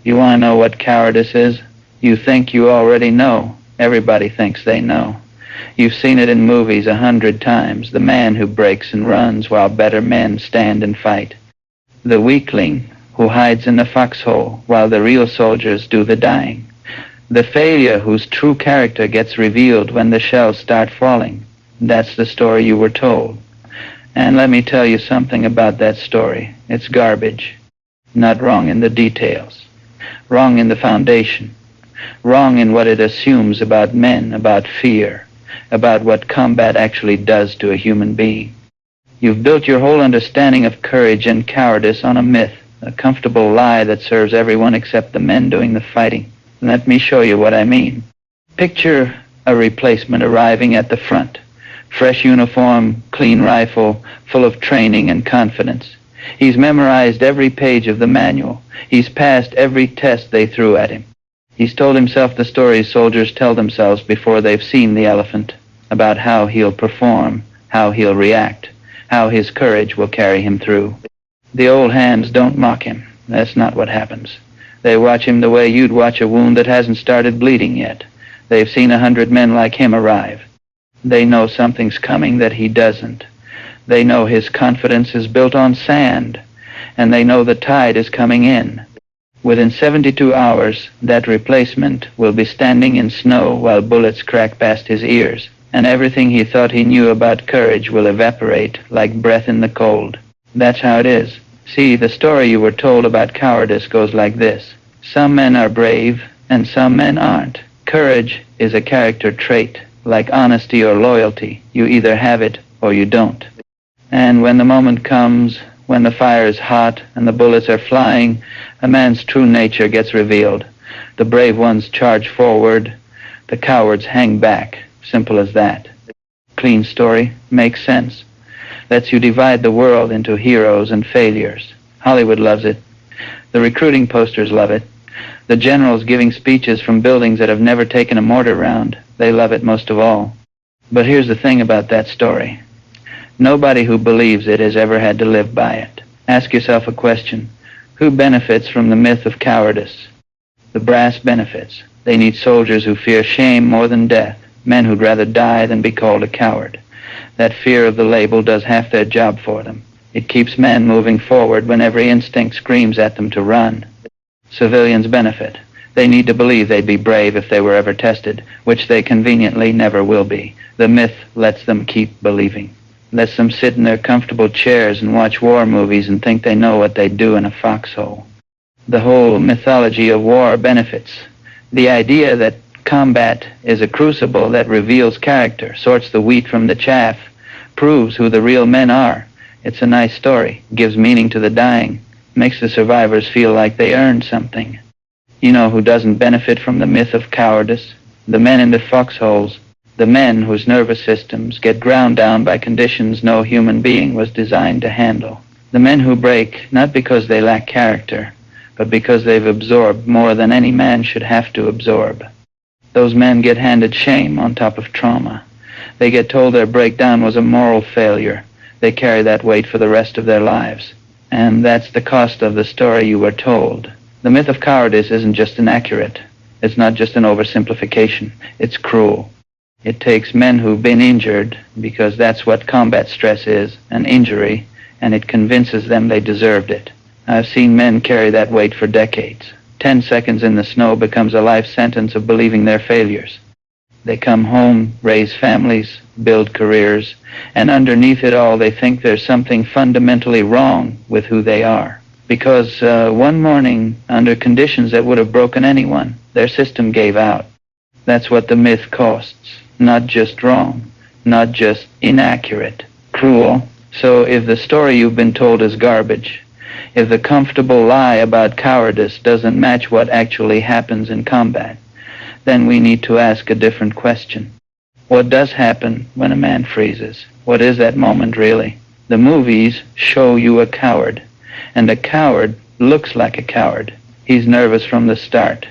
You want to know what cowardice is? You think you already know. Everybody thinks they know. You've seen it in movies 100 times, the man who breaks and runs while better men stand and fight. The weakling who hides in the foxhole while the real soldiers do the dying. The failure whose true character gets revealed when the shells start falling. That's the story you were told. And let me tell you something about that story. It's garbage. Not wrong in the details. Wrong in the foundation. Wrong in what it assumes about men, about fear, about what combat actually does to a human being. You've built your whole understanding of courage and cowardice on a myth, a comfortable lie that serves everyone except the men doing the fighting. Let me show you what I mean. Picture a replacement arriving at the front. Fresh uniform, clean rifle, full of training and confidence. He's memorized every page of the manual. He's passed every test they threw at him. He's told himself the stories soldiers tell themselves before they've seen the elephant, about how he'll perform, how he'll react, how his courage will carry him through. The old hands don't mock him. That's not what happens. They watch him the way you'd watch a wound that hasn't started bleeding yet. They've seen 100 men like him arrive. They know something's coming that he doesn't. They know his confidence is built on sand, and they know the tide is coming in. Within 72 hours, that replacement will be standing in snow while bullets crack past his ears, and everything he thought he knew about courage will evaporate like breath in the cold. That's how it is. See, the story you were told about cowardice goes like this. Some men are brave, and some men aren't. Courage is a character trait, like honesty or loyalty. You either have it or you don't. And when the moment comes, when the fire is hot and the bullets are flying, a man's true nature gets revealed. The brave ones charge forward, the cowards hang back. Simple as that. Clean story, makes sense. Lets you divide the world into heroes and failures. Hollywood loves it. The recruiting posters love it. The generals giving speeches from buildings that have never taken a mortar round, they love it most of all. But here's the thing about that story. Nobody who believes it has ever had to live by it. Ask yourself a question. Who benefits from the myth of cowardice? The brass benefits. They need soldiers who fear shame more than death, men who'd rather die than be called a coward. That fear of the label does half their job for them. It keeps men moving forward when every instinct screams at them to run. Civilians benefit. They need to believe they'd be brave if they were ever tested, which they conveniently never will be. The myth lets them keep believing. Lets them sit in their comfortable chairs and watch war movies and think they know what they'd do in a foxhole. The whole mythology of war benefits. The idea that combat is a crucible that reveals character, sorts the wheat from the chaff, proves who the real men are. It's a nice story, gives meaning to the dying, makes the survivors feel like they earned something. You know who doesn't benefit from the myth of cowardice? The men in the foxholes. The men whose nervous systems get ground down by conditions no human being was designed to handle. The men who break, not because they lack character, but because they've absorbed more than any man should have to absorb. Those men get handed shame on top of trauma. They get told their breakdown was a moral failure. They carry that weight for the rest of their lives. And that's the cost of the story you were told. The myth of cowardice isn't just inaccurate. It's not just an oversimplification. It's cruel. It takes men who've been injured, because that's what combat stress is, an injury, and it convinces them they deserved it. I've seen men carry that weight for decades. 10 seconds in the snow becomes a life sentence of believing their failures. They come home, raise families, build careers, and underneath it all they think there's something fundamentally wrong with who they are. Because one morning, under conditions that would have broken anyone, their system gave out. That's what the myth costs. Not just wrong, not just inaccurate, cruel. So if the story you've been told is garbage, if the comfortable lie about cowardice doesn't match what actually happens in combat, then we need to ask a different question. What does happen when a man freezes? What is that moment really? The movies show you a coward, and a coward looks like a coward. He's nervous from the start.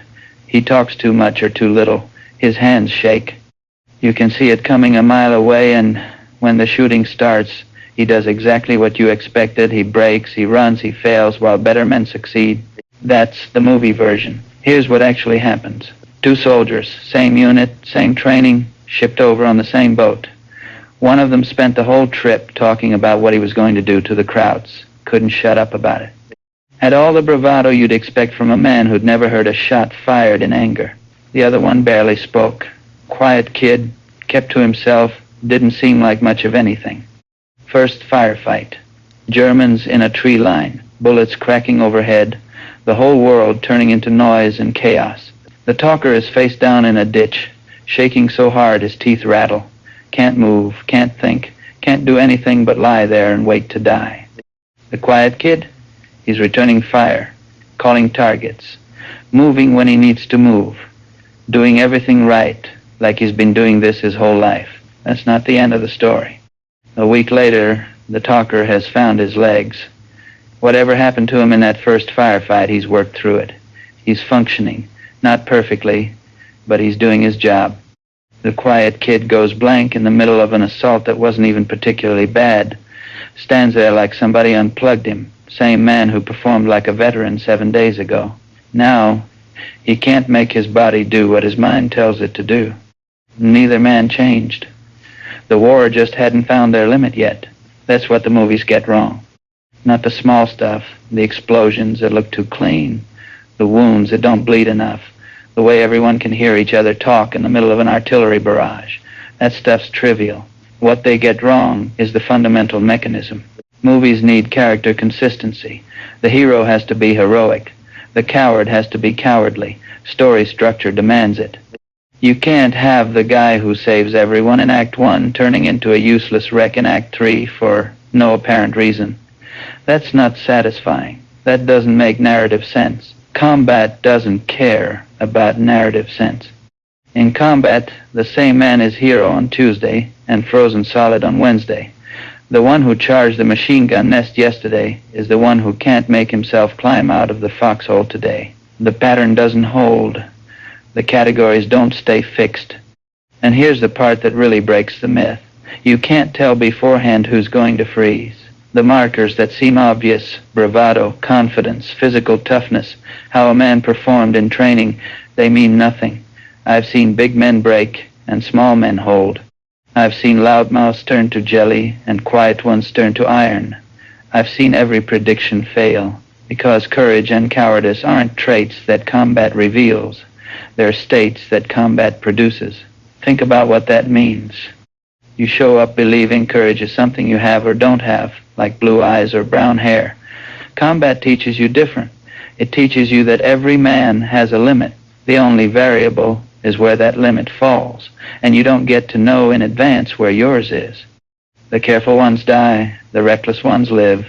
He talks too much or too little. His hands shake. You can see it coming a mile away, and when the shooting starts, he does exactly what you expected. He breaks, he runs, he fails, while better men succeed. That's the movie version. Here's what actually happens. Two soldiers, same unit, same training, shipped over on the same boat. One of them spent the whole trip talking about what he was going to do to the Krauts. Couldn't shut up about it. Had all the bravado you'd expect from a man who'd never heard a shot fired in anger. The other one barely spoke. Quiet kid, kept to himself, didn't seem like much of anything. First firefight. Germans in a tree line, bullets cracking overhead, the whole world turning into noise and chaos. The talker is face down in a ditch, shaking so hard his teeth rattle. Can't move, can't think, can't do anything but lie there and wait to die. The quiet kid? He's returning fire, calling targets, moving when he needs to move, doing everything right, like he's been doing this his whole life. That's not the end of the story. A week later, the talker has found his legs. Whatever happened to him in that first firefight, he's worked through it. He's functioning, not perfectly, but he's doing his job. The quiet kid goes blank in the middle of an assault that wasn't even particularly bad. Stands there like somebody unplugged him. Same man who performed like a veteran 7 days ago. Now, he can't make his body do what his mind tells it to do. Neither man changed. The war just hadn't found their limit yet. That's what the movies get wrong. Not the small stuff, the explosions that look too clean, the wounds that don't bleed enough, the way everyone can hear each other talk in the middle of an artillery barrage. That stuff's trivial. What they get wrong is the fundamental mechanism. Movies need character consistency. The hero has to be heroic. The coward has to be cowardly. Story structure demands it. You can't have the guy who saves everyone in Act 1 turning into a useless wreck in Act 3 for no apparent reason. That's not satisfying. That doesn't make narrative sense. Combat doesn't care about narrative sense. In combat, the same man is hero on Tuesday and frozen solid on Wednesday. The one who charged the machine gun nest yesterday is the one who can't make himself climb out of the foxhole today. The pattern doesn't hold. The categories don't stay fixed. And here's the part that really breaks the myth. You can't tell beforehand who's going to freeze. The markers that seem obvious, bravado, confidence, physical toughness, how a man performed in training, they mean nothing. I've seen big men break and small men hold. I've seen loudmouths turn to jelly and quiet ones turn to iron. I've seen every prediction fail, because courage and cowardice aren't traits that combat reveals. They're states that combat produces. Think about what that means. You show up believing courage is something you have or don't have, like blue eyes or brown hair. Combat teaches you different. It teaches you that every man has a limit. The only variable is where that limit falls, and you don't get to know in advance where yours is. The careful ones die, the reckless ones live.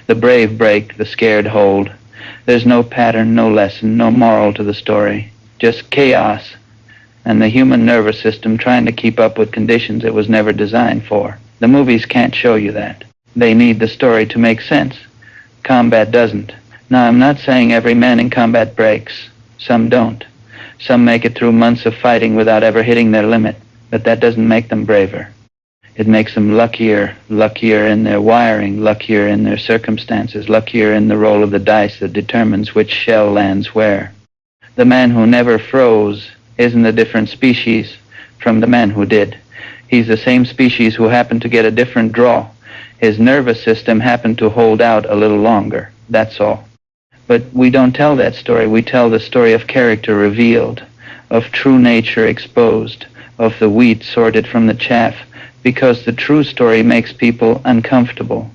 The brave break, the scared hold. There's no pattern, no lesson, no moral to the story. Just chaos, and the human nervous system trying to keep up with conditions it was never designed for. The movies can't show you that. They need the story to make sense. Combat doesn't. Now, I'm not saying every man in combat breaks. Some don't. Some make it through months of fighting without ever hitting their limit, but that doesn't make them braver. It makes them luckier in their wiring, luckier in their circumstances, luckier in the roll of the dice that determines which shell lands where. The man who never froze isn't a different species from the man who did. He's the same species who happened to get a different draw. His nervous system happened to hold out a little longer, that's all. But we don't tell that story. We tell the story of character revealed, of true nature exposed, of the wheat sorted from the chaff, because the true story makes people uncomfortable.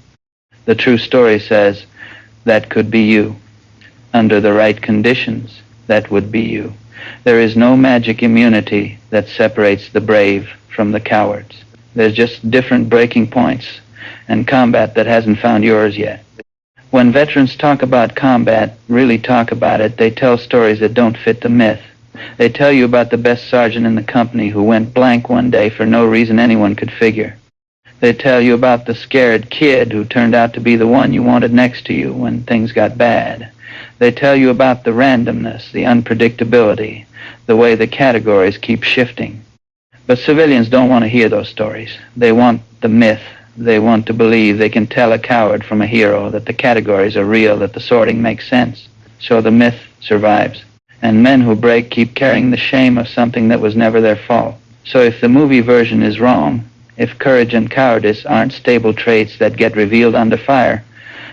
The true story says, that could be you. Under the right conditions, that would be you. There is no magic immunity that separates the brave from the cowards. There's just different breaking points, and combat that hasn't found yours yet. When veterans talk about combat, really talk about it, they tell stories that don't fit the myth. They tell you about the best sergeant in the company who went blank one day for no reason anyone could figure. They tell you about the scared kid who turned out to be the one you wanted next to you when things got bad. They tell you about the randomness, the unpredictability, the way the categories keep shifting. But civilians don't want to hear those stories. They want the myth. They want to believe they can tell a coward from a hero, that the categories are real, that the sorting makes sense. So the myth survives. And men who break keep carrying the shame of something that was never their fault. So if the movie version is wrong, if courage and cowardice aren't stable traits that get revealed under fire,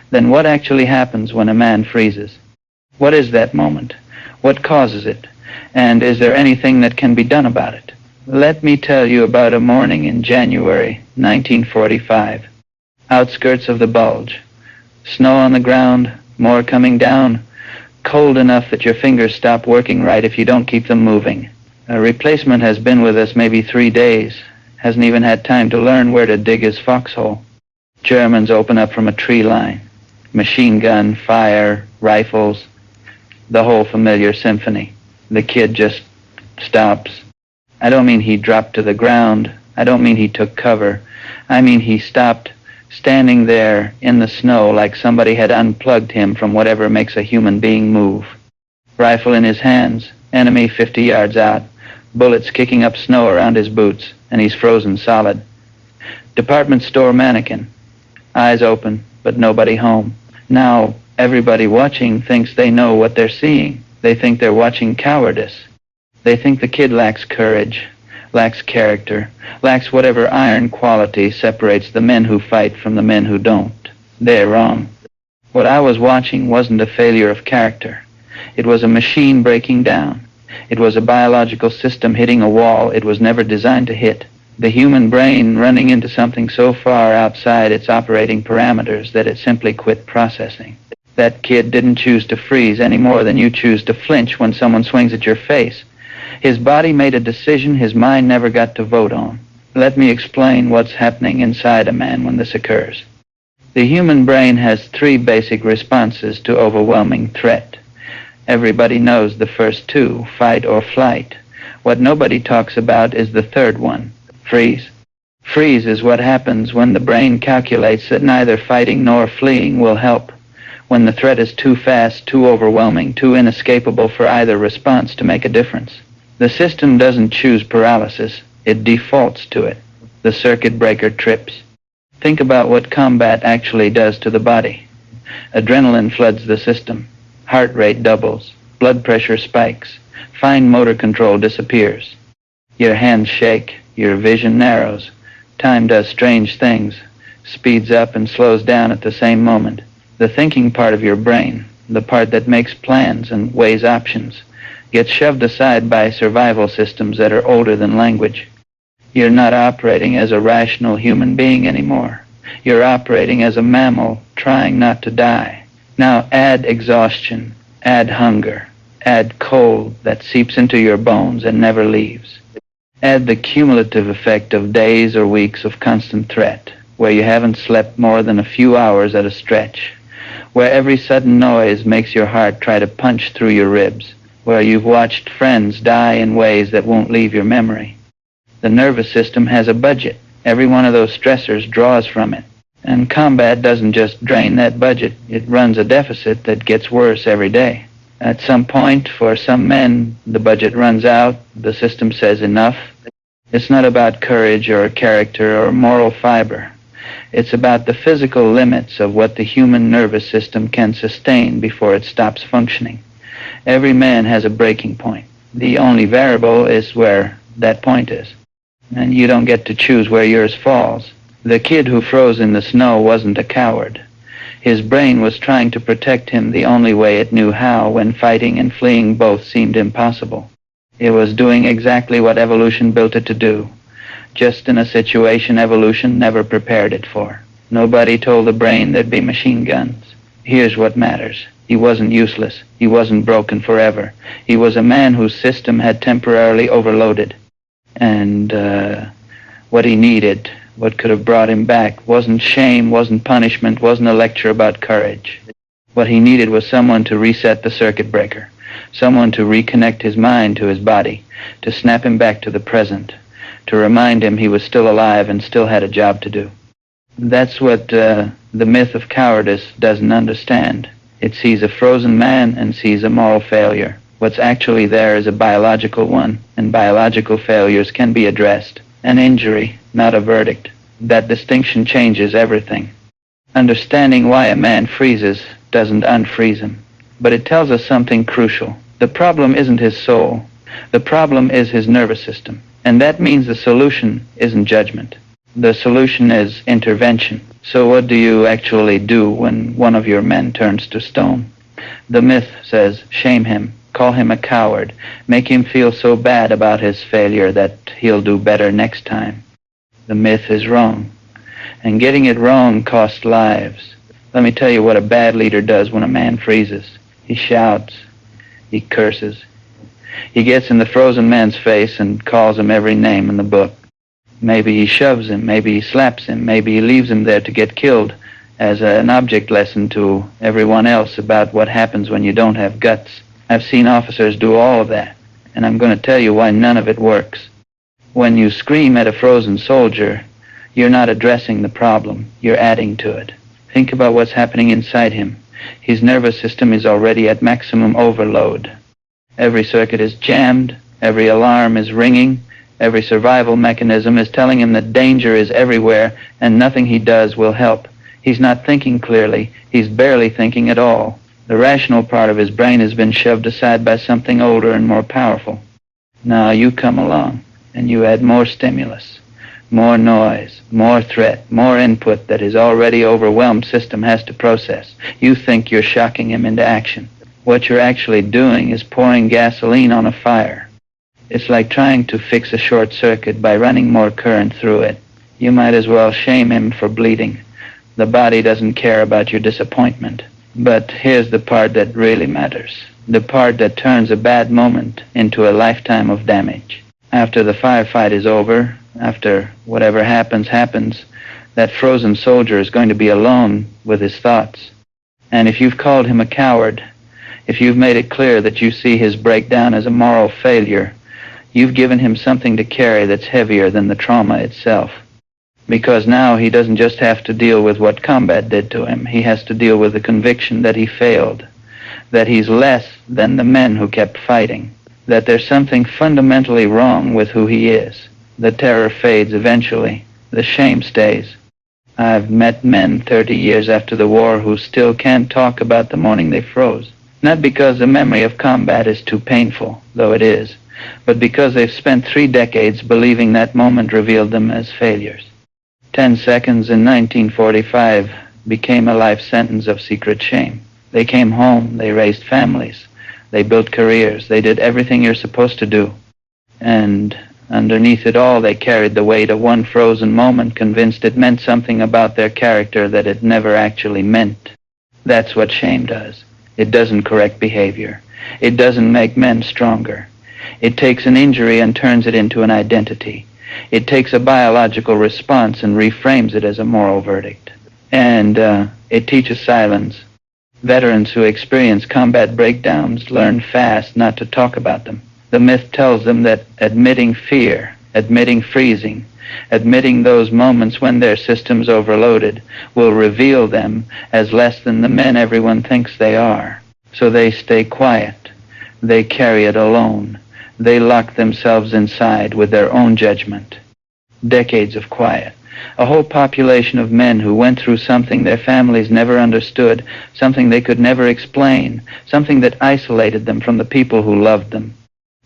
then what actually happens when a man freezes? What is that moment? What causes it? And is there anything that can be done about it? Let me tell you about a morning in January 1945. Outskirts of the Bulge. Snow on the ground, more coming down, cold enough that your fingers stop working right if you don't keep them moving. A replacement has been with us maybe 3 days, hasn't even had time to learn where to dig his foxhole. Germans open up from a tree line. Machine gun, fire, rifles, the whole familiar symphony. The kid just stops. I don't mean he dropped to the ground. I don't mean he took cover. I mean he stopped, standing there in the snow like somebody had unplugged him from whatever makes a human being move. Rifle in his hands, enemy 50 yards out, bullets kicking up snow around his boots, and he's frozen solid. Department store mannequin, eyes open, but nobody home. Now, everybody watching thinks they know what they're seeing. They think they're watching cowardice. They think the kid lacks courage, lacks character, lacks whatever iron quality separates the men who fight from the men who don't. They're wrong. What I was watching wasn't a failure of character. It was a machine breaking down. It was a biological system hitting a wall it was never designed to hit. The human brain running into something so far outside its operating parameters that it simply quit processing. That kid didn't choose to freeze any more than you choose to flinch when someone swings at your face. His body made a decision his mind never got to vote on. Let me explain what's happening inside a man when this occurs. The human brain has 3 basic responses to overwhelming threat. Everybody knows the first 2, fight or flight. What nobody talks about is the third one, freeze. Freeze is what happens when the brain calculates that neither fighting nor fleeing will help. When the threat is too fast, too overwhelming, too inescapable for either response to make a difference. The system doesn't choose paralysis, it defaults to it. The circuit breaker trips. Think about what combat actually does to the body. Adrenaline floods the system. Heart rate doubles. Blood pressure spikes. Fine motor control disappears. Your hands shake. Your vision narrows. Time does strange things. Speeds up and slows down at the same moment. The thinking part of your brain, the part that makes plans and weighs options, gets shoved aside by survival systems that are older than language. You're not operating as a rational human being anymore. You're operating as a mammal trying not to die. Now add exhaustion, add hunger, add cold that seeps into your bones and never leaves. Add the cumulative effect of days or weeks of constant threat, where you haven't slept more than a few hours at a stretch, where every sudden noise makes your heart try to punch through your ribs, where you've watched friends die in ways that won't leave your memory. The nervous system has a budget. Every one of those stressors draws from it. And combat doesn't just drain that budget. It runs a deficit that gets worse every day. At some point, for some men, the budget runs out. The system says enough. It's not about courage or character or moral fiber. It's about the physical limits of what the human nervous system can sustain before it stops functioning. Every man has a breaking point. The only variable is where that point is. And you don't get to choose where yours falls. The kid who froze in the snow wasn't a coward. His brain was trying to protect him the only way it knew how when fighting and fleeing both seemed impossible. It was doing exactly what evolution built it to do, just in a situation evolution never prepared it for. Nobody told the brain there'd be machine guns. Here's what matters. He wasn't useless. He wasn't broken forever. He was a man whose system had temporarily overloaded. And what he needed, what could have brought him back, wasn't shame, wasn't punishment, wasn't a lecture about courage. What he needed was someone to reset the circuit breaker, someone to reconnect his mind to his body, to snap him back to the present, to remind him he was still alive and still had a job to do. That's what the myth of cowardice doesn't understand. It sees a frozen man and sees a moral failure. What's actually there is a biological one, and biological failures can be addressed. An injury, not a verdict. That distinction changes everything. Understanding why a man freezes doesn't unfreeze him. but it tells us something crucial. The problem isn't his soul. The problem is his nervous system. And that means the solution isn't judgment. The solution is intervention. So what do you actually do when one of your men turns to stone? The myth says, shame him, call him a coward, make him feel so bad about his failure that he'll do better next time. The myth is wrong. And getting it wrong costs lives. Let me tell you what a bad leader does when a man freezes. He shouts. He curses. He gets in the frozen man's face and calls him every name in the book. Maybe he shoves him, maybe he slaps him, maybe he leaves him there to get killed as an object lesson to everyone else about what happens when you don't have guts. I've seen officers do all of that, and I'm going to tell you why none of it works. When you scream at a frozen soldier, you're not addressing the problem, you're adding to it. Think about what's happening inside him. His nervous system is already at maximum overload. Every circuit is jammed, every alarm is ringing, every survival mechanism is telling him that danger is everywhere and nothing he does will help. He's not thinking clearly, he's barely thinking at all. The rational part of his brain has been shoved aside by something older and more powerful. Now you come along and you add more stimulus, more noise, more threat, more input that his already overwhelmed system has to process. You think you're shocking him into action. What you're actually doing is pouring gasoline on a fire. It's like trying to fix a short circuit by running more current through it. You might as well shame him for bleeding. The body doesn't care about your disappointment. But here's the part that really matters. The part that turns a bad moment into a lifetime of damage. After the firefight is over, after whatever happens, that frozen soldier is going to be alone with his thoughts. And if you've called him a coward, if you've made it clear that you see his breakdown as a moral failure, you've given him something to carry that's heavier than the trauma itself. Because now he doesn't just have to deal with what combat did to him. He has to deal with the conviction that he failed, that he's less than the men who kept fighting, that there's something fundamentally wrong with who he is. The terror fades eventually. The shame stays. I've met men 30 years after the war who still can't talk about the morning they froze. Not because the memory of combat is too painful, though it is, but because they've spent 3 decades believing that moment revealed them as failures. 10 seconds in 1945 became a life sentence of secret shame. They came home, they raised families, they built careers, they did everything you're supposed to do. And underneath it all, they carried the weight of one frozen moment, convinced it meant something about their character that it never actually meant. That's what shame does. It doesn't correct behavior. It doesn't make men stronger. It takes an injury and turns it into an identity. It takes a biological response and reframes it as a moral verdict. And it teaches silence. Veterans who experience combat breakdowns learn fast not to talk about them. The myth tells them that admitting fear, admitting freezing, admitting those moments when their system's overloaded will reveal them as less than the men everyone thinks they are. So they stay quiet. They carry it alone. They lock themselves inside with their own judgment. Decades of quiet. A whole population of men who went through something their families never understood, something they could never explain, something that isolated them from the people who loved them.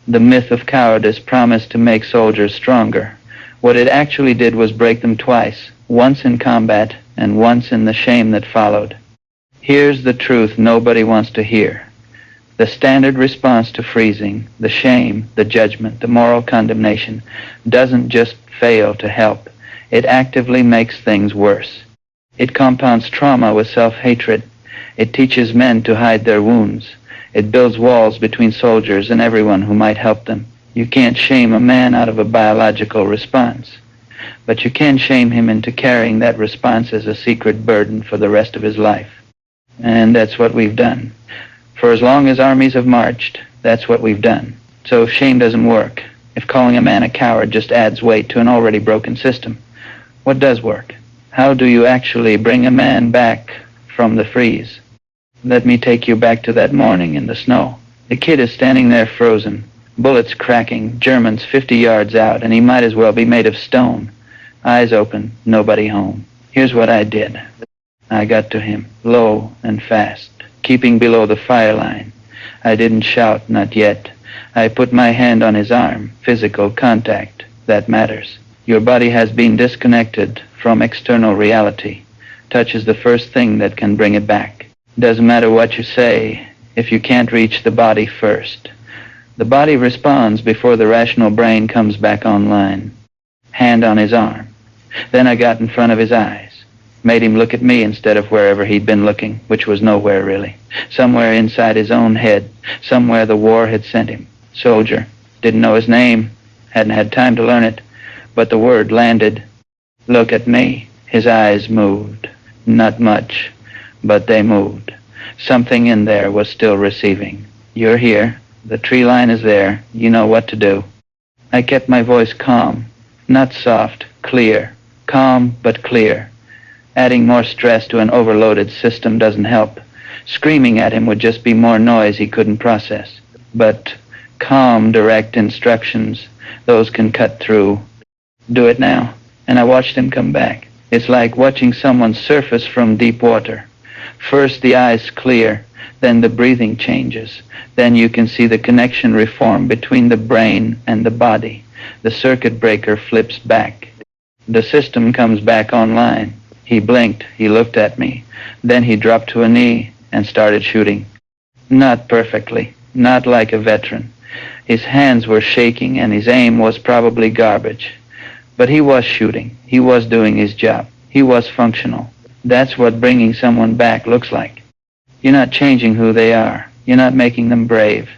The myth of cowardice promised to make soldiers stronger. What it actually did was break them twice, once in combat and once in the shame that followed. Here's the truth nobody wants to hear. The standard response to freezing, the shame, the judgment, the moral condemnation, doesn't just fail to help. It actively makes things worse. It compounds trauma with self-hatred. It teaches men to hide their wounds. It builds walls between soldiers and everyone who might help them. You can't shame a man out of a biological response, but you can shame him into carrying that response as a secret burden for the rest of his life. And that's what we've done. For as long as armies have marched, that's what we've done. So if shame doesn't work, if calling a man a coward just adds weight to an already broken system, what does work? How do you actually bring a man back from the freeze? Let me take you back to that morning in the snow. The kid is standing there frozen, bullets cracking, Germans 50 yards out, and he might as well be made of stone. Eyes open, nobody home. Here's what I did. I got to him, low and fast. keeping below the fire line. I didn't shout, not yet. I put my hand on his arm. Physical contact. That matters. Your body has been disconnected from external reality. Touch is the first thing that can bring it back. Doesn't matter what you say if you can't reach the body first. The body responds before the rational brain comes back online. Hand on his arm. Then I got in front of his eyes. Made him look at me instead of wherever he'd been looking, which was nowhere really. Somewhere inside his own head. Somewhere the war had sent him. Soldier. Didn't know his name. Hadn't had time to learn it. But the word landed. Look at me. His eyes moved. Not much, but they moved. Something in there was still receiving. You're here. The tree line is there. You know what to do. I kept my voice calm. Not soft, clear. Calm, but clear. Adding more stress to an overloaded system doesn't help. Screaming at him would just be more noise he couldn't process. But calm, direct instructions, those can cut through. Do it now. And I watched him come back. It's like watching someone surface from deep water. First the eyes clear, then the breathing changes. Then you can see the connection reform between the brain and the body. The circuit breaker flips back. The system comes back online. He blinked, he looked at me. Then he dropped to a knee and started shooting. Not perfectly, not like a veteran. His hands were shaking and his aim was probably garbage. But he was shooting. He was doing his job. He was functional. That's what bringing someone back looks like. You're not changing who they are. You're not making them brave.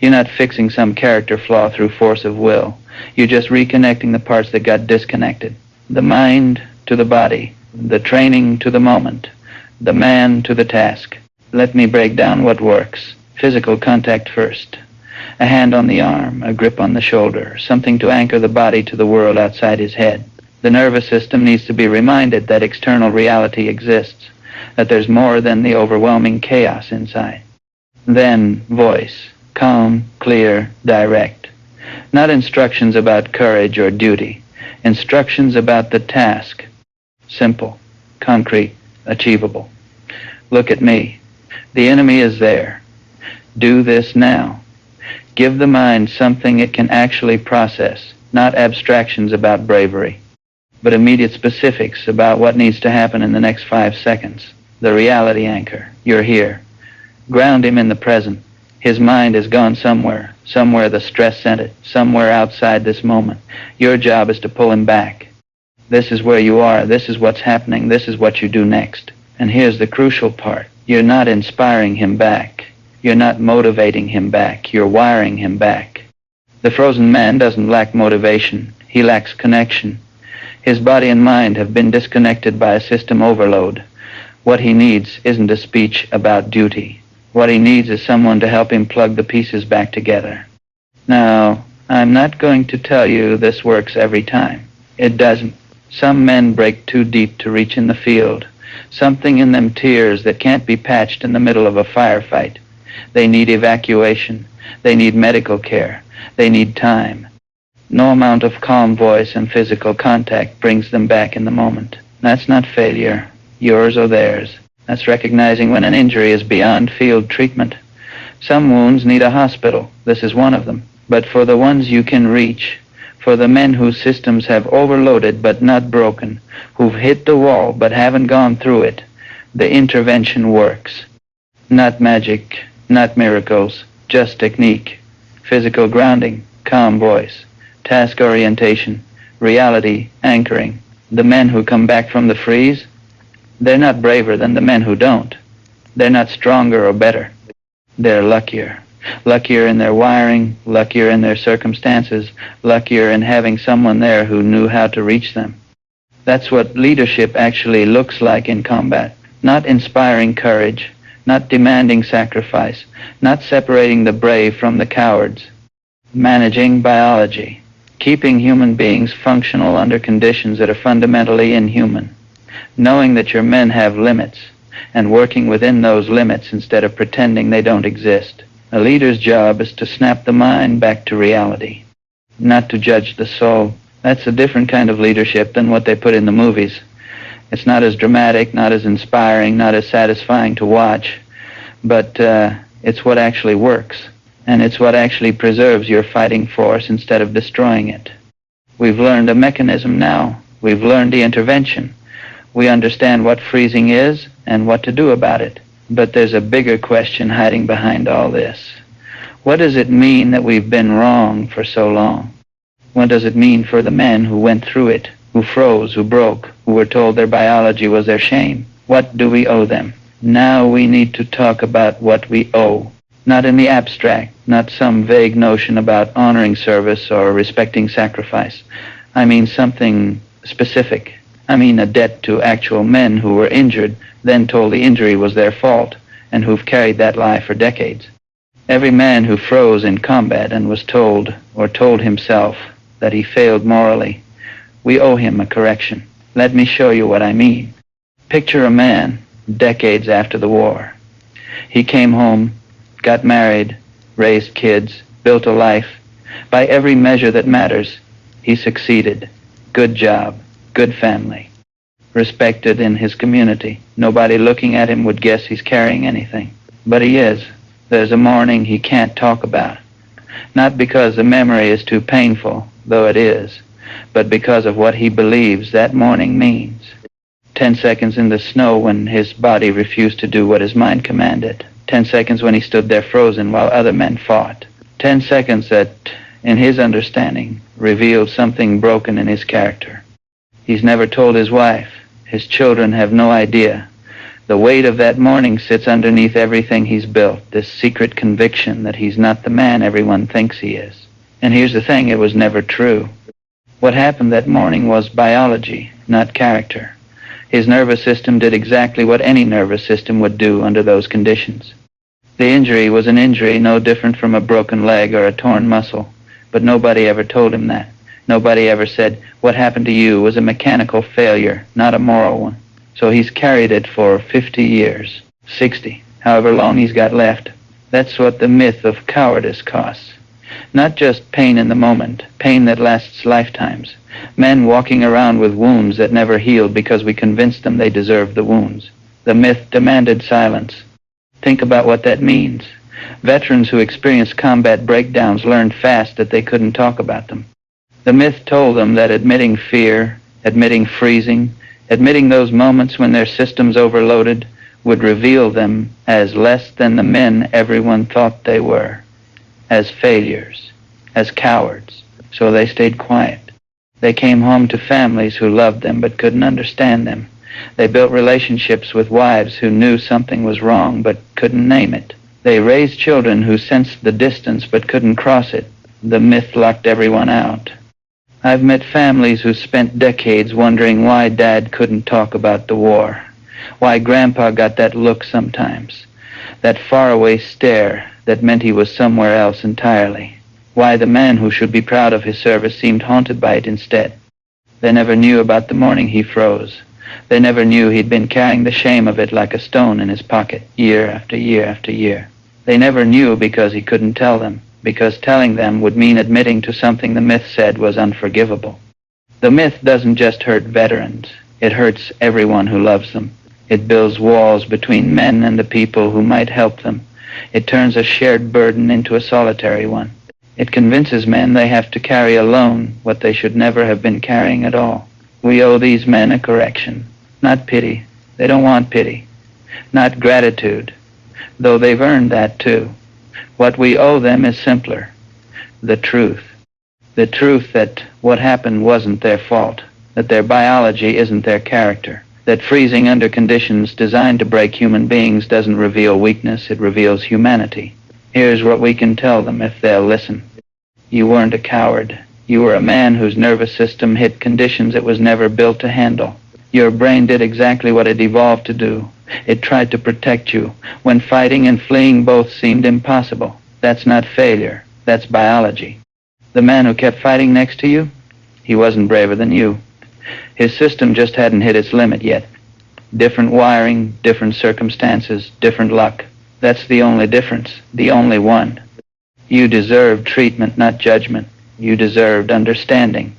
You're not fixing some character flaw through force of will. You're just reconnecting the parts that got disconnected. The mind to the body. The training to the moment. The man to the task. Let me break down what works. Physical contact first. A hand on the arm, a grip on the shoulder, something to anchor the body to the world outside his head. The nervous system needs to be reminded that external reality exists, that there's more than the overwhelming chaos inside. Then, voice. Calm, clear, direct. Not instructions about courage or duty. Instructions about the task. Simple, concrete, achievable. Look at me. The enemy is there. Do this now. Give the mind something it can actually process, not abstractions about bravery, but immediate specifics about what needs to happen in the next 5 seconds. The reality anchor. You're here. Ground him in the present. His mind has gone somewhere the stress sent it, somewhere outside this moment. Your job is to pull him back. This is where you are. This is what's happening. This is what you do next. And here's the crucial part. You're not inspiring him back. You're not motivating him back. You're wiring him back. The frozen man doesn't lack motivation. He lacks connection. His body and mind have been disconnected by a system overload. What he needs isn't a speech about duty. What he needs is someone to help him plug the pieces back together. Now, I'm not going to tell you this works every time. It doesn't. Some men break too deep to reach in the field. Something in them tears that can't be patched in the middle of a firefight. They need evacuation. They need medical care. They need time. No amount of calm voice and physical contact brings them back in the moment. That's not failure, yours or theirs. That's recognizing when an injury is beyond field treatment. Some wounds need a hospital. This is one of them. But for the ones you can reach, for the men whose systems have overloaded but not broken, who've hit the wall but haven't gone through it, the intervention works. Not magic, not miracles, just technique, physical grounding, calm voice, task orientation, reality anchoring. The men who come back from the freeze, they're not braver than the men who don't. They're not stronger or better. They're luckier. Luckier in their wiring, luckier in their circumstances, luckier in having someone there who knew how to reach them. That's what leadership actually looks like in combat. Not inspiring courage, not demanding sacrifice, not separating the brave from the cowards. Managing biology, keeping human beings functional under conditions that are fundamentally inhuman. Knowing that your men have limits, and working within those limits instead of pretending they don't exist. A leader's job is to snap the mind back to reality, not to judge the soul. That's a different kind of leadership than what they put in the movies. It's not as dramatic, not as inspiring, not as satisfying to watch, But it's what actually works, and it's what actually preserves your fighting force instead of destroying it. We've learned a mechanism now. We've learned the intervention. We understand what freezing is and what to do about it. But there's a bigger question hiding behind all this. What does it mean that we've been wrong for so long? What does it mean for the men who went through it, who froze, who broke, who were told their biology was their shame? What do we owe them? Now we need to talk about what we owe. Not in the abstract, not some vague notion about honoring service or respecting sacrifice. I mean something specific. I mean a debt to actual men who were injured, then told the injury was their fault, and who've carried that lie for decades. Every man who froze in combat and was told, or told himself, that he failed morally, we owe him a correction. Let me show you what I mean. Picture a man, decades after the war. He came home, got married, raised kids, built a life. By every measure that matters, he succeeded. Good job, good family. Respected in his community. Nobody looking at him would guess he's carrying anything. But he is. There's a morning he can't talk about. Not because the memory is too painful, though it is, but because of what he believes that morning means. 10 seconds in the snow when his body refused to do what his mind commanded. 10 seconds when he stood there frozen while other men fought. 10 seconds that, in his understanding, revealed something broken in his character. He's never told his wife. His children have no idea. The weight of that morning sits underneath everything he's built, this secret conviction that he's not the man everyone thinks he is. And here's the thing, it was never true. What happened that morning was biology, not character. His nervous system did exactly what any nervous system would do under those conditions. The injury was an injury no different from a broken leg or a torn muscle, but nobody ever told him that. Nobody ever said, what happened to you was a mechanical failure, not a moral one. So he's carried it for 50 years, 60, however long he's got left. That's what the myth of cowardice costs. Not just pain in the moment, pain that lasts lifetimes. Men walking around with wounds that never healed because we convinced them they deserved the wounds. The myth demanded silence. Think about what that means. Veterans who experienced combat breakdowns learned fast that they couldn't talk about them. The myth told them that admitting fear, admitting freezing, admitting those moments when their systems overloaded would reveal them as less than the men everyone thought they were, as failures, as cowards. So they stayed quiet. They came home to families who loved them but couldn't understand them. They built relationships with wives who knew something was wrong but couldn't name it. They raised children who sensed the distance but couldn't cross it. The myth locked everyone out. I've met families who spent decades wondering why Dad couldn't talk about the war, why Grandpa got that look sometimes, that faraway stare that meant he was somewhere else entirely, why the man who should be proud of his service seemed haunted by it instead. They never knew about the morning he froze. They never knew he'd been carrying the shame of it like a stone in his pocket, year after year after year. They never knew because he couldn't tell them, because telling them would mean admitting to something the myth said was unforgivable. The myth doesn't just hurt veterans. It hurts everyone who loves them. It builds walls between men and the people who might help them. It turns a shared burden into a solitary one. It convinces men they have to carry alone what they should never have been carrying at all. We owe these men a correction, not pity. They don't want pity. Not gratitude, though they've earned that too. What we owe them is simpler. The truth. The truth that what happened wasn't their fault, that their biology isn't their character, that freezing under conditions designed to break human beings doesn't reveal weakness, it reveals humanity. Here's what we can tell them if they'll listen. You weren't a coward. You were a man whose nervous system hit conditions it was never built to handle. Your brain did exactly what it evolved to do. It tried to protect you when fighting and fleeing both seemed impossible. That's not failure. That's biology. The man who kept fighting next to you, he wasn't braver than you. His system just hadn't hit its limit yet. Different wiring, different circumstances, different luck. That's the only difference, the only one. You deserved treatment, not judgment. You deserved understanding,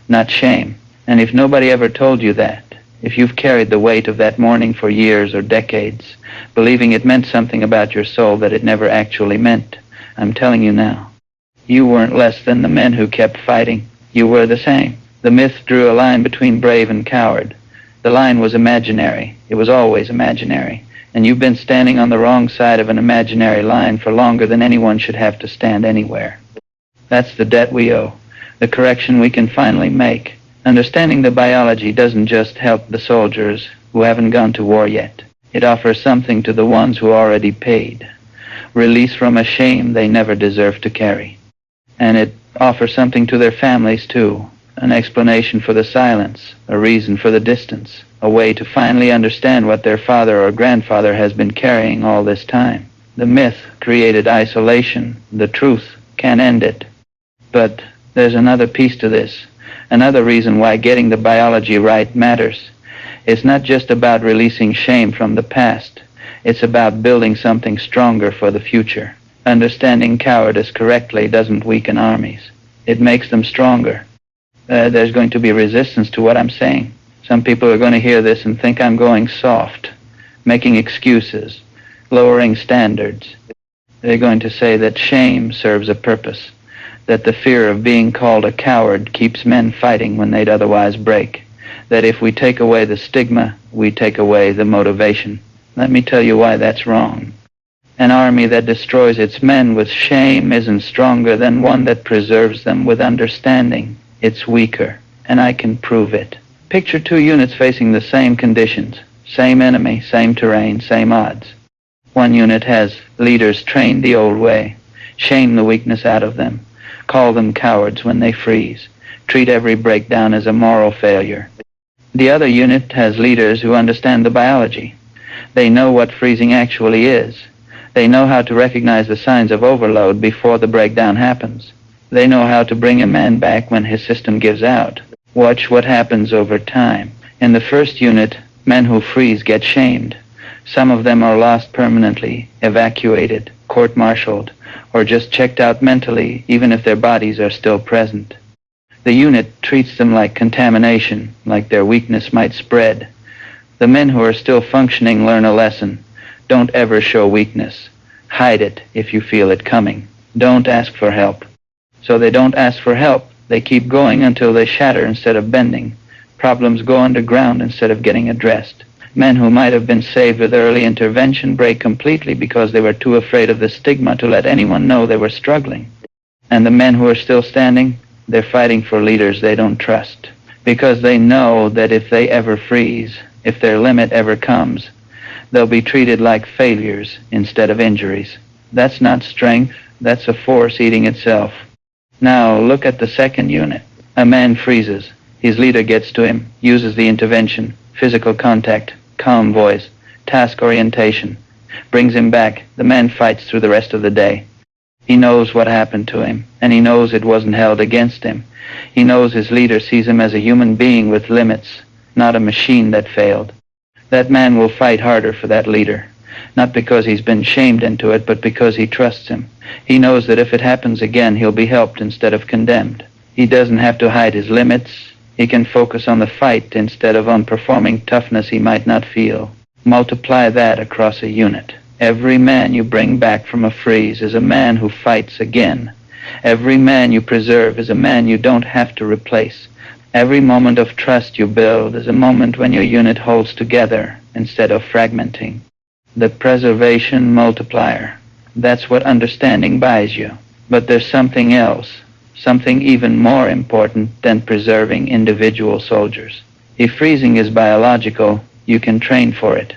not shame. And if nobody ever told you that, If you've carried the weight of that morning for years or decades, believing it meant something about your soul that it never actually meant, I'm telling you now, you weren't less than the men who kept fighting. You were the same. The myth drew a line between brave and coward. The line was imaginary. It was always imaginary. And you've been standing on the wrong side of an imaginary line for longer than anyone should have to stand anywhere. That's the debt we owe, the correction we can finally make. Understanding the biology doesn't just help the soldiers who haven't gone to war yet. It offers something to the ones who already paid. Release from a shame they never deserved to carry. And it offers something to their families too. An explanation for the silence, a reason for the distance, a way to finally understand what their father or grandfather has been carrying all this time. The myth created isolation. The truth can end it. But there's another piece to this. Another reason why getting the biology right matters. It's not just about releasing shame from the past. It's about building something stronger for the future. Understanding cowardice correctly doesn't weaken armies. It makes them stronger. There's going to be resistance to what I'm saying. Some people are going to hear this and think I'm going soft, making excuses, lowering standards. They're going to say that shame serves a purpose, that the fear of being called a coward keeps men fighting when they'd otherwise break, that if we take away the stigma, we take away the motivation. Let me tell you why that's wrong. An army that destroys its men with shame isn't stronger than one that preserves them with understanding. It's weaker, and I can prove it. Picture two units facing the same conditions, same enemy, same terrain, same odds. One unit has leaders trained the old way, shame the weakness out of them, call them cowards when they freeze, treat every breakdown as a moral failure. The other unit has leaders who understand the biology. They know what freezing actually is. They know how to recognize the signs of overload before the breakdown happens. They know how to bring a man back when his system gives out. Watch what happens over time. In the first unit, men who freeze get shamed. Some of them are lost permanently, evacuated, court-martialed, or just checked out mentally, even if their bodies are still present. The unit treats them like contamination, like their weakness might spread. The men who are still functioning learn a lesson. Don't ever show weakness. Hide it if you feel it coming. Don't ask for help. So they don't ask for help. They keep going until they shatter instead of bending. Problems go underground instead of getting addressed. Men who might have been saved with early intervention break completely because they were too afraid of the stigma to let anyone know they were struggling. And the men who are still standing, they're fighting for leaders they don't trust. Because they know that if they ever freeze, if their limit ever comes, they'll be treated like failures instead of injuries. That's not strength, that's a force eating itself. Now look at the second unit. A man freezes. His leader gets to him, uses the intervention, physical contact, calm voice, task orientation, brings him back. The man fights through the rest of the day. He knows what happened to him, and he knows it wasn't held against him. He knows his leader sees him as a human being with limits, not a machine that failed. That man will fight harder for that leader, not because he's been shamed into it, but because he trusts him. He knows that if it happens again, he'll be helped instead of condemned. He doesn't have to hide his limits. He can focus on the fight instead of on performing toughness he might not feel. Multiply that across a unit. Every man you bring back from a freeze is a man who fights again. Every man you preserve is a man you don't have to replace. Every moment of trust you build is a moment when your unit holds together instead of fragmenting. The preservation multiplier. That's what understanding buys you. But there's something else, something even more important than preserving individual soldiers. If freezing is biological, you can train for it.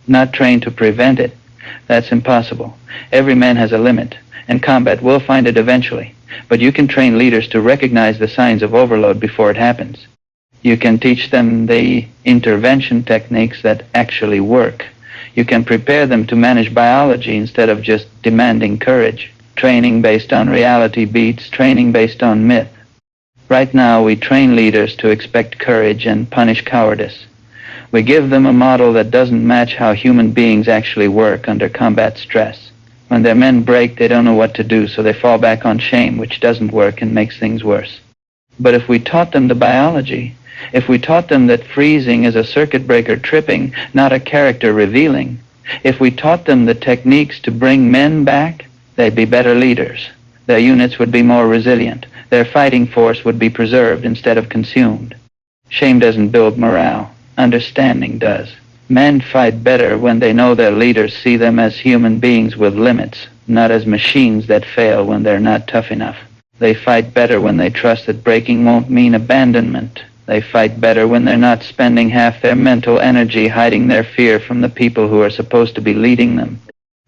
Not train to prevent it. That's impossible. Every man has a limit, and combat will find it eventually. But you can train leaders to recognize the signs of overload before it happens. You can teach them the intervention techniques that actually work. You can prepare them to manage biology instead of just demanding courage. Training based on reality beats training based on myth. Right now we train leaders to expect courage and punish cowardice. We give them a model that doesn't match how human beings actually work under combat stress. When their men break, they don't know what to do, so they fall back on shame, which doesn't work and makes things worse. But if we taught them the biology, if we taught them that freezing is a circuit breaker tripping, not a character revealing, if we taught them the techniques to bring men back, they'd be better leaders. Their units would be more resilient. Their fighting force would be preserved instead of consumed. Shame doesn't build morale. Understanding does. Men fight better when they know their leaders see them as human beings with limits, not as machines that fail when they're not tough enough. They fight better when they trust that breaking won't mean abandonment. They fight better when they're not spending half their mental energy hiding their fear from the people who are supposed to be leading them.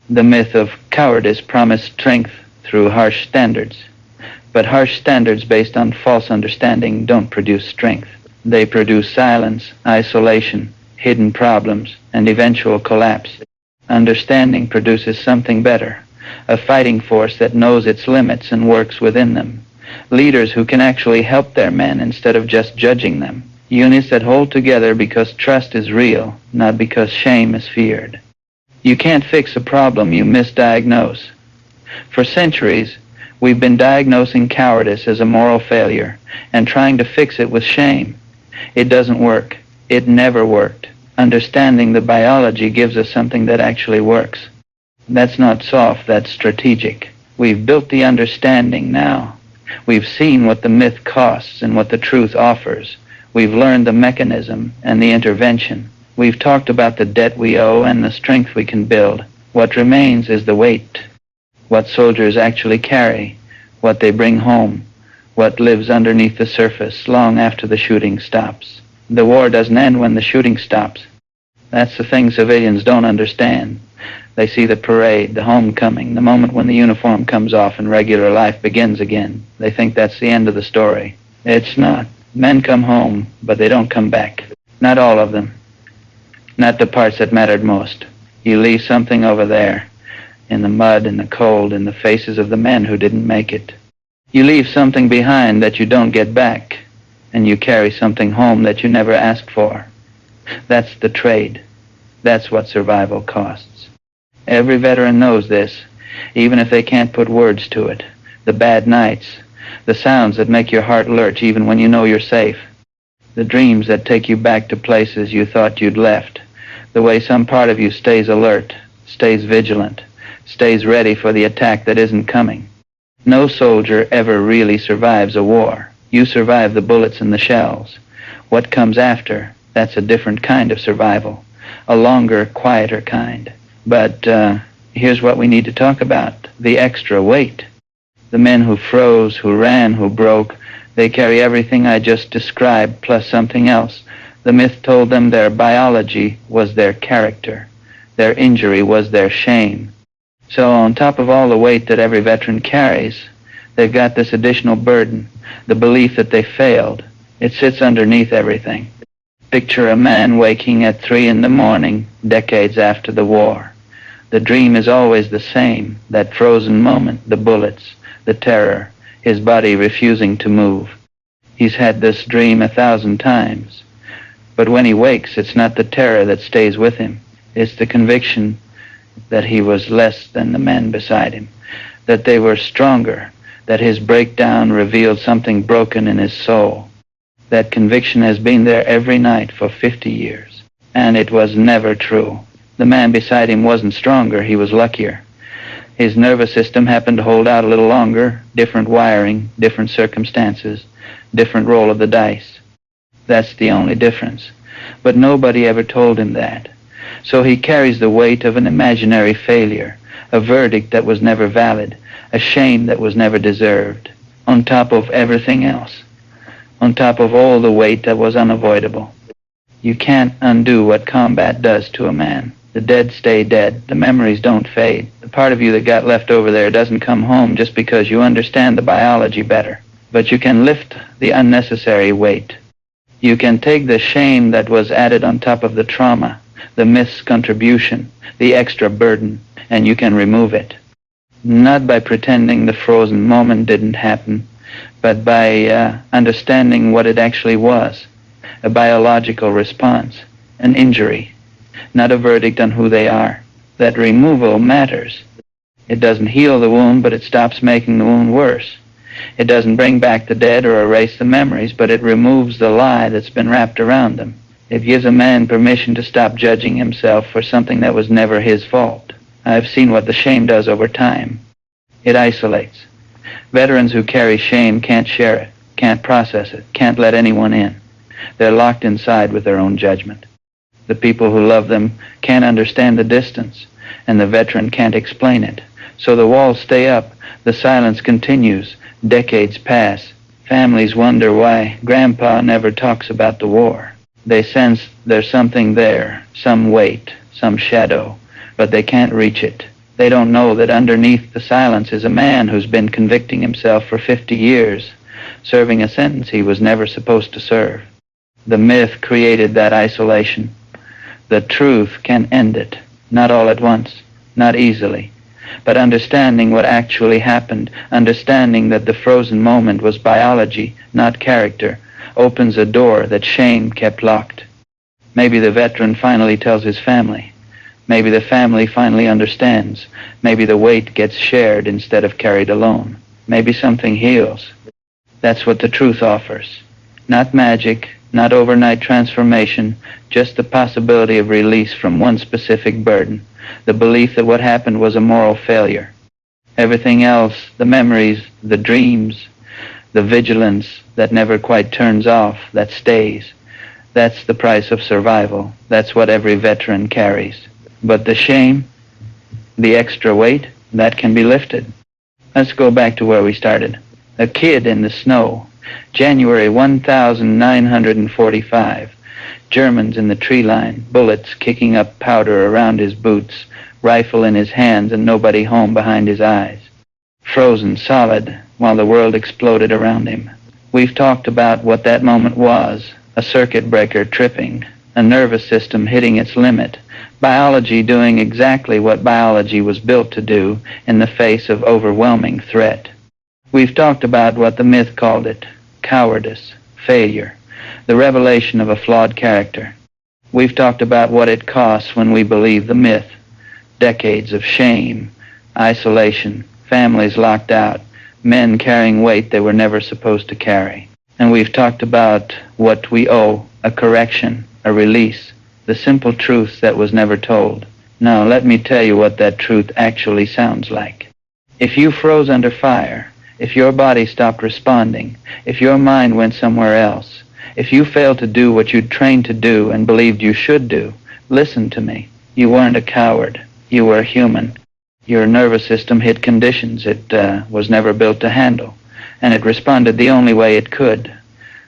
The myth of cowardice promised strength through harsh standards. But harsh standards based on false understanding don't produce strength. They produce silence, isolation, hidden problems, and eventual collapse. Understanding produces something better, a fighting force that knows its limits and works within them. Leaders who can actually help their men instead of just judging them. Units that hold together because trust is real, not because shame is feared. You can't fix a problem you misdiagnose. For centuries, we've been diagnosing cowardice as a moral failure and trying to fix it with shame. It doesn't work. It never worked. Understanding the biology gives us something that actually works. That's not soft, that's strategic. We've built the understanding now. We've seen what the myth costs and what the truth offers. We've learned the mechanism and the intervention. We've talked about the debt we owe and the strength we can build. What remains is the weight. What soldiers actually carry, what they bring home, what lives underneath the surface long after the shooting stops. The war doesn't end when the shooting stops. That's the thing civilians don't understand. They see the parade, the homecoming, the moment when the uniform comes off and regular life begins again. They think that's the end of the story. It's not. Men come home, but they don't come back. Not all of them. Not the parts that mattered most. You leave something over there, in the mud, in the cold, in the faces of the men who didn't make it. You leave something behind that you don't get back, and you carry something home that you never asked for. That's the trade. That's what survival costs. Every veteran knows this, even if they can't put words to it. The bad nights, the sounds that make your heart lurch even when you know you're safe. The dreams that take you back to places you thought you'd left. The way some part of you stays alert, stays vigilant, stays ready for the attack that isn't coming. No soldier ever really survives a war. You survive the bullets and the shells. What comes after, that's a different kind of survival. A longer, quieter kind. But here's what we need to talk about. The extra weight. The men who froze, who ran, who broke, they carry everything I just described plus something else. The myth told them their biology was their character. Their injury was their shame. So on top of all the weight that every veteran carries, they've got this additional burden, the belief that they failed. It sits underneath everything. Picture a man waking at 3 a.m, decades after the war. The dream is always the same, that frozen moment, the bullets, the terror, his body refusing to move. He's had this dream 1,000 times. But when he wakes, it's not the terror that stays with him. It's the conviction that he was less than the men beside him, that they were stronger, that his breakdown revealed something broken in his soul. That conviction has been there every night for 50 years. And it was never true. The man beside him wasn't stronger, he was luckier. His nervous system happened to hold out a little longer, different wiring, different circumstances, different roll of the dice. That's the only difference. But nobody ever told him that. So he carries the weight of an imaginary failure, a verdict that was never valid, a shame that was never deserved, on top of everything else, on top of all the weight that was unavoidable. You can't undo what combat does to a man. The dead stay dead. The memories don't fade. The part of you that got left over there doesn't come home just because you understand the biology better. But you can lift the unnecessary weight. You can take the shame that was added on top of the trauma, the miscontribution, the extra burden, and you can remove it. Not by pretending the frozen moment didn't happen, but by understanding what it actually was. A biological response, an injury, not a verdict on who they are. That removal matters. It doesn't heal the wound, but it stops making the wound worse. It doesn't bring back the dead or erase the memories, but it removes the lie that's been wrapped around them. It gives a man permission to stop judging himself for something that was never his fault. I've seen what the shame does over time. It isolates. Veterans who carry shame can't share it, can't process it, can't let anyone in. They're locked inside with their own judgment. The people who love them can't understand the distance, and the veteran can't explain it. So the walls stay up, the silence continues, decades pass. Families wonder why Grandpa never talks about the war. They sense there's something there, some weight, some shadow, but they can't reach it. They don't know that underneath the silence is a man who's been convicting himself for 50 years, serving a sentence he was never supposed to serve. The myth created that isolation. The truth can end it, not all at once, not easily, but understanding what actually happened, understanding that the frozen moment was biology, not character, opens a door that shame kept locked. Maybe the veteran finally tells his family. Maybe the family finally understands. Maybe the weight gets shared instead of carried alone. Maybe something heals. That's what the truth offers. Not magic, not overnight transformation, just the possibility of release from one specific burden, the belief that what happened was a moral failure. Everything else, the memories, the dreams, the vigilance that never quite turns off, that stays. That's the price of survival. That's what every veteran carries. But the shame, the extra weight, that can be lifted. Let's go back to where we started. A kid in the snow. January 1945. Germans in the tree line, bullets kicking up powder around his boots, rifle in his hands and nobody home behind his eyes. Frozen solid while the world exploded around him. We've talked about what that moment was, a circuit breaker tripping, a nervous system hitting its limit, biology doing exactly what biology was built to do in the face of overwhelming threat. We've talked about what the myth called it, cowardice, failure, the revelation of a flawed character. We've talked about what it costs when we believe the myth, decades of shame, isolation, families locked out, men carrying weight they were never supposed to carry. And we've talked about what we owe, a correction, a release, the simple truth that was never told. Now let me tell you what that truth actually sounds like. If you froze under fire, if your body stopped responding, if your mind went somewhere else, if you failed to do what you'd trained to do and believed you should do, listen to me. You weren't a coward. You were human. Your nervous system hit conditions it was never built to handle, and it responded the only way it could.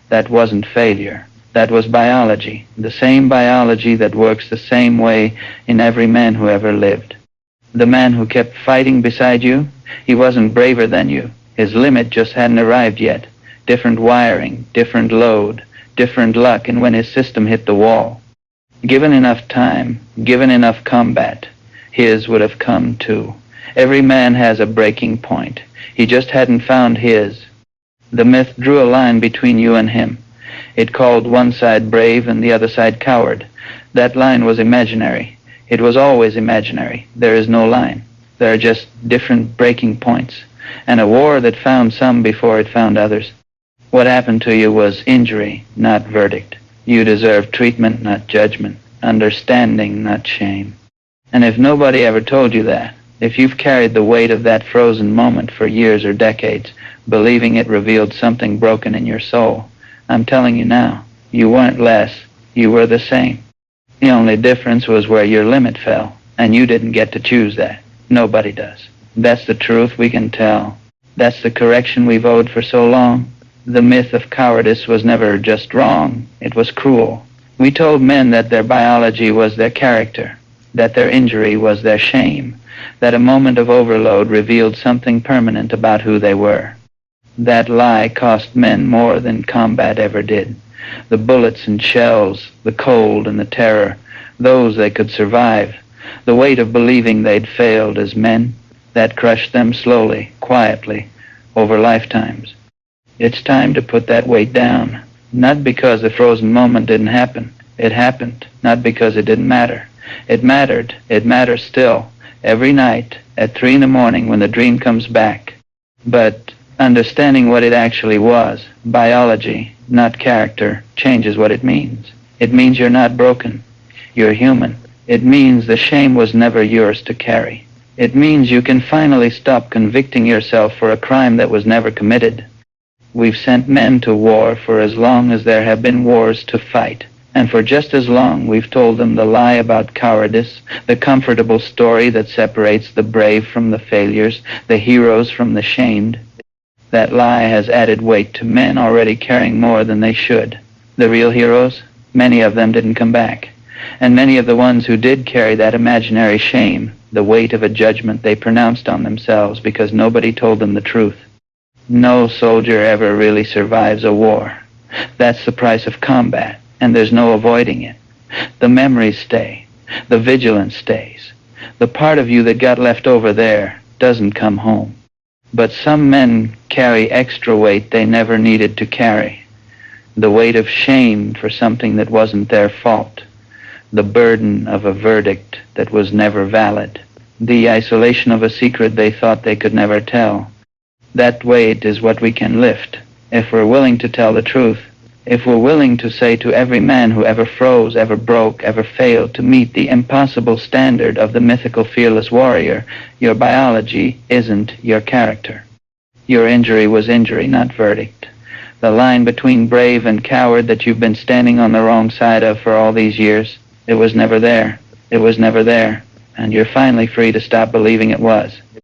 That wasn't failure. That was biology, the same biology that works the same way in every man who ever lived. The man who kept fighting beside you, he wasn't braver than you. His limit just hadn't arrived yet. Different wiring, different load, different luck, and when his system hit the wall. Given enough time, given enough combat, his would have come too. Every man has a breaking point. He just hadn't found his. The myth drew a line between you and him. It called one side brave and the other side coward. That line was imaginary. It was always imaginary. There is no line. There are just different breaking points. And a war that found some before it found others. What happened to you was injury, not verdict. You deserve treatment, not judgment. Understanding, not shame. And if nobody ever told you that, if you've carried the weight of that frozen moment for years or decades, believing it revealed something broken in your soul, I'm telling you now, you weren't less, you were the same. The only difference was where your limit fell, and you didn't get to choose that. Nobody does. That's the truth we can tell. That's the correction we've owed for so long. The myth of cowardice was never just wrong. It was cruel. We told men that their biology was their character, that their injury was their shame, that a moment of overload revealed something permanent about who they were. That lie cost men more than combat ever did. The bullets and shells, the cold and the terror, those they could survive. The weight of believing they'd failed as men, that crushed them slowly, quietly, over lifetimes. It's time to put that weight down. Not because the frozen moment didn't happen. It happened. Not because it didn't matter. It mattered. It matters still. Every night at 3 in the morning when the dream comes back. But Understanding what it actually was, biology, not character, changes what it means. It means you're not broken. You're human. It means the shame was never yours to carry. It means you can finally stop convicting yourself for a crime that was never committed. We've sent men to war for as long as there have been wars to fight. And for just as long we've told them the lie about cowardice, the comfortable story that separates the brave from the failures, the heroes from the shamed. That lie has added weight to men already carrying more than they should. The real heroes, many of them didn't come back. And many of the ones who did carry that imaginary shame, the weight of a judgment they pronounced on themselves because nobody told them the truth. No soldier ever really survives a war. That's the price of combat, and there's no avoiding it. The memories stay. The vigilance stays. The part of you that got left over there doesn't come home. But some men carry extra weight they never needed to carry. The weight of shame for something that wasn't their fault. The burden of a verdict that was never valid. The isolation of a secret they thought they could never tell. That weight is what we can lift, if we're willing to tell the truth, if we're willing to say to every man who ever froze, ever broke, ever failed to meet the impossible standard of the mythical fearless warrior, your biology isn't your character. Your injury was injury, not verdict. The line between brave and coward that you've been standing on the wrong side of for all these years, it was never there. It was never there. And you're finally free to stop believing it was.